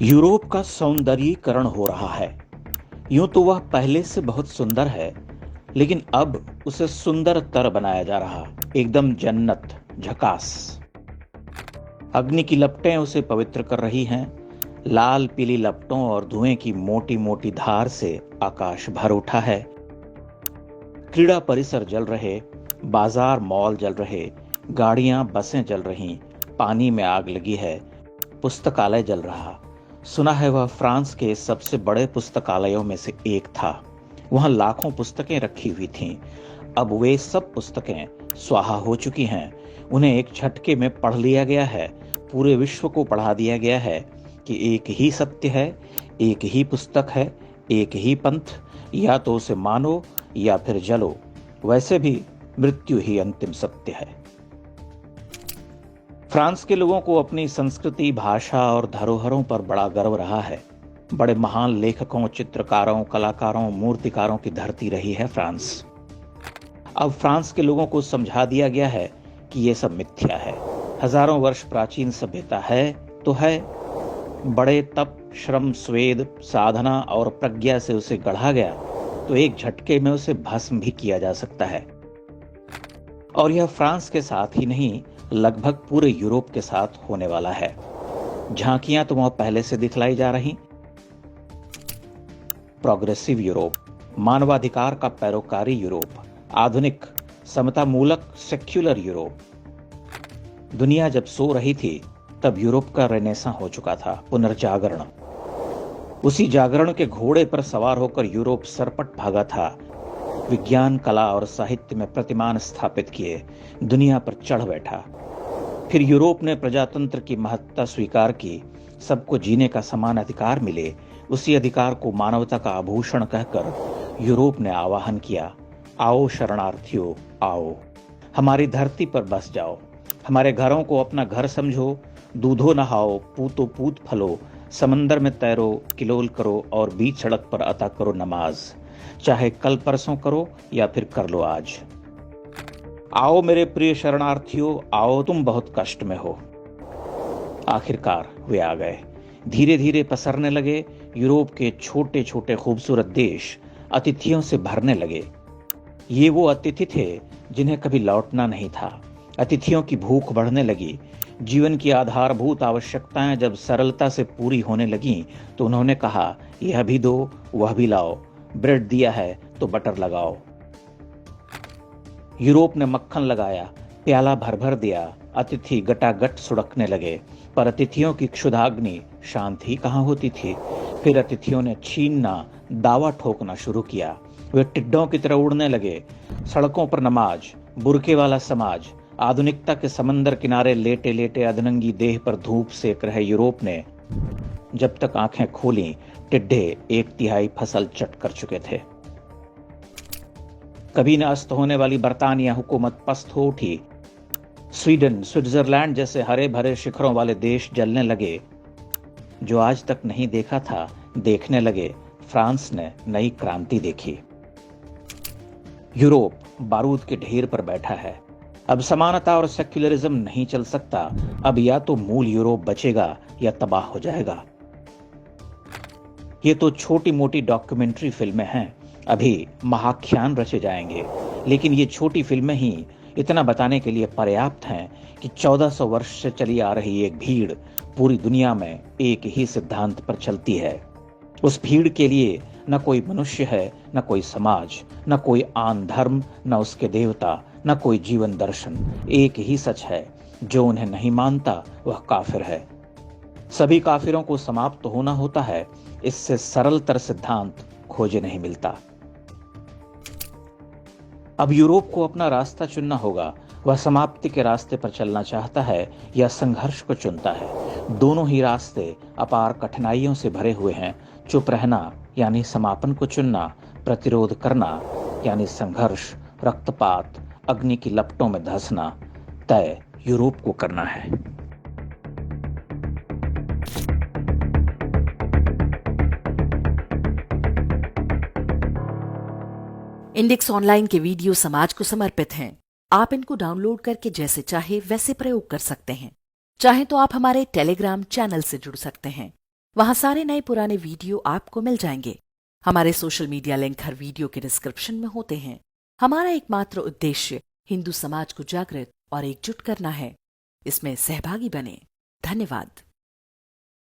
Europe का सौंदर्यीकरण हो रहा है। यूं तो वह पहले से बहुत सुंदर है, लेकिन अब उसे सुंदरतर बनाया जा रहा। एकदम जन्नत, झकास। अग्नि की लपटें उसे पवित्र कर रही हैं। लाल पीली लपटों और धुएं की मोटी मोटी धार से आकाश भर उठा है। क्रीड़ा परिसर जल रहे, बाजार मॉल जल रहे, गाड़ियां बसें जल रही, पानी में आग लगी है, पुस्तकालय जल रहा। सुना है वह फ्रांस के सबसे बड़े पुस्तकालयों में से एक था। वहां लाखों पुस्तकें रखी हुई थीं। अब वे सब पुस्तकें स्वाहा हो चुकी हैं। उन्हें एक झटके में पढ़ लिया गया है। पूरे विश्व को पढ़ा दिया गया है कि एक ही सत्य है, एक ही पुस्तक है, एक ही पंथ। या तो उसे मानो या फिर जलो। वैसे भी मृत्यु ही अंतिम सत्य है। फ्रांस के लोगों को अपनी संस्कृति, भाषा और धरोहरों पर बड़ा गर्व रहा है। बड़े महान लेखकों, चित्रकारों, कलाकारों, मूर्तिकारों की धरती रही है फ्रांस। अब फ्रांस के लोगों को समझा दिया गया है कि यह सब मिथ्या है। हजारों वर्ष प्राचीन सभ्यता है तो है। बड़े तप, श्रम, स्वेद, साधना और प्रज्ञा से उसे गढ़ा गया तो एक झटके में उसे भस्म भी किया जा सकता है। और यह फ्रांस के साथ ही नहीं, लगभग पूरे यूरोप के साथ होने वाला है। झांकियां तो वहां पहले से दिखलाई जा रही। प्रोग्रेसिव यूरोप, मानवाधिकार का पैरोकारी यूरोप, आधुनिक, समतामूलक, सेक्युलर यूरोप। दुनिया जब सो रही थी तब यूरोप का रेनेसां हो चुका था, पुनर्जागरण। उसी जागरण के घोड़े पर सवार होकर यूरोप सरपट भागा था। विज्ञान, कला और साहित्य में प्रतिमान स्थापित किए दुनिया पर चढ़ बैठा। फिर यूरोप ने प्रजातंत्र की महत्ता स्वीकार की। सबको जीने का समान अधिकार मिले। उसी अधिकार को मानवता का आभूषण कहकर यूरोप ने आह्वान किया, आओ शरणार्थियों, आओ, हमारी धरती पर बस जाओ। हमारे घरों को अपना घर समझो। दूधो नहाओ, पूतो पूत फलो, समंदर में तैरो, किलोल करो और बीच सड़क पर अता करो नमाज। चाहे कल परसों करो या फिर कर लो आज। आओ मेरे प्रिय शरणार्थियों, आओ, तुम बहुत कष्ट में हो। आखिरकार वे आ गए। धीरे धीरे पसरने लगे। यूरोप के छोटे छोटे खूबसूरत देश अतिथियों से भरने लगे। ये वो अतिथि थे जिन्हें कभी लौटना नहीं था। अतिथियों की भूख बढ़ने लगी। जीवन की आधारभूत आवश्यकताएं जब सरलता से पूरी होने लगीं तो उन्होंने कहा, यह भी दो, वह भी लाओ। ब्रेड दिया है तो बटर लगाओ। यूरोप ने मक्खन लगाया, प्याला भर भर दिया। अतिथि गटागट सुड़कने लगे, पर अतिथियों की क्षुधाग्नि शांत ही कहां होती थी। फिर अतिथियों ने छीनना, दावा ठोकना शुरू किया। वे टिड्डों की तरह उड़ने लगे। सड़कों पर नमाज, बुरके वाला समाज, आधुनिकता के समंदर किनारे लेटे लेटे अधनंगी देह पर धूप सेक रहे यूरोप ने जब तक आंखें खोली, टिड्डे 1/3 फसल चट कर चुके थे। कभी न अस्त होने वाली बरतानिया हुकूमत पस्त हो उठी। स्वीडन, स्विट्जरलैंड जैसे हरे भरे शिखरों वाले देश जलने लगे। जो आज तक नहीं देखा था, देखने लगे। फ्रांस ने नई क्रांति देखी। यूरोप बारूद के ढेर पर बैठा है। अब समानता और सेक्युलरिज्म नहीं चल सकता। अब या तो मूल यूरोप बचेगा या तबाह हो जाएगा। ये तो छोटी मोटी डॉक्यूमेंट्री फिल्में हैं। अभी महाख्यान रचे जाएंगे, लेकिन ये छोटी फिल्में ही इतना बताने के लिए पर्याप्त हैं कि 1400 वर्ष से चली आ रही एक भीड़ पूरी दुनिया में एक ही सिद्धांत पर चलती है। उस भीड़ के लिए न कोई मनुष्य है, न कोई समाज, न कोई आन धर्म, न उसके देवता, न कोई जीवन दर्शन। एक ही सच है, जो उन्हें नहीं मानता वह काफिर है। सभी काफिरों को समाप्त होना होता है। इससे सरलतर सिद्धांत खोजे नहीं मिलता। अब यूरोप को अपना रास्ता चुनना होगा। वह समाप्ति के रास्ते पर चलना चाहता है या संघर्ष को चुनता है। दोनों ही रास्ते अपार कठिनाइयों से भरे हुए हैं। चुप रहना यानी समापन को चुनना, प्रतिरोध करना यानी संघर्ष, रक्तपात, अग्नि की लपटों में धंसना, तय यूरोप को करना है। इंडेक्स ऑनलाइन के वीडियो समाज को समर्पित हैं। आप इनको डाउनलोड करके जैसे चाहे वैसे प्रयोग कर सकते हैं। चाहे तो आप हमारे टेलीग्राम चैनल से जुड़ सकते हैं। वहां सारे नए पुराने वीडियो आपको मिल जाएंगे। हमारे सोशल मीडिया लिंक हर वीडियो के डिस्क्रिप्शन में होते हैं। हमारा एकमात्र उद्देश्य हिंदू समाज को जागृत और एकजुट करना है। इसमें सहभागी बने। धन्यवाद।